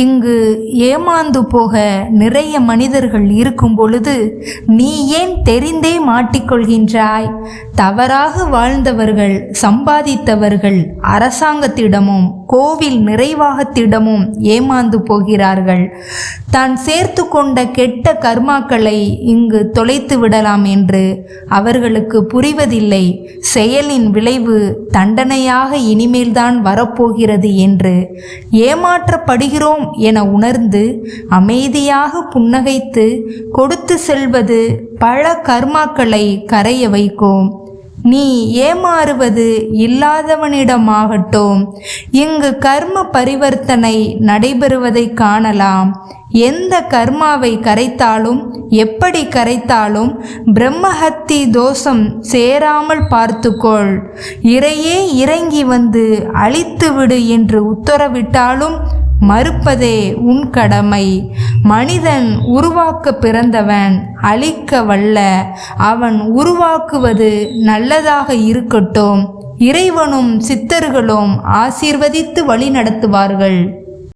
இங்கு ஏமாந்து போக நிறைய மனிதர்கள் இருக்கும் பொழுது நீ ஏன் தெரிந்தே மாட்டிக்கொள்கின்றாய்? தவறாக வாழ்ந்தவர்கள், சம்பாதித்தவர்கள் அரசாங்கத்திடமும் கோவில் நிறைவாகத்திடமும் ஏமாந்து போகிறார்கள். தான் சேர்த்து கொண்ட கெட்ட கர்மாக்களை இங்கு தொலைத்து விடலாம் என்று அவர்களுக்கு புரிவதில்லை. செயலின் விளைவு தண்டனையாக இனிமேல்தான் வரப்போகிறது என்று ஏமாற்றப்படுகிறோம் என உணர்ந்து அமைதியாக புன்னகைத்து கொடுத்து செல்வது பல கர்மாக்களை கரைய வைக்கும். நீ ஏமாறுவது இல்லாதவனிடமாகட்டும். இங்கு கர்ம பரிவர்த்தனை நடைபெறுவதை காணலாம். எந்த கர்மாவை கரைத்தாலும், எப்படி கரைத்தாலும் பிரம்மஹத்தி தோஷம் சேராமல் பார்த்துக்கொள். இறையே இறங்கி வந்து அழித்துவிடு என்று உத்தரவிட்டாலும் மறுப்பதே உன் கடமை. மனிதன் உருவாக்க பிறந்தவன், அழிக்க வல்ல. அவன் உருவாக்குவது நல்லதாக இருக்கட்டும். இறைவனும் சித்தர்களும் ஆசீர்வதித்து வழி நடத்துவார்கள்.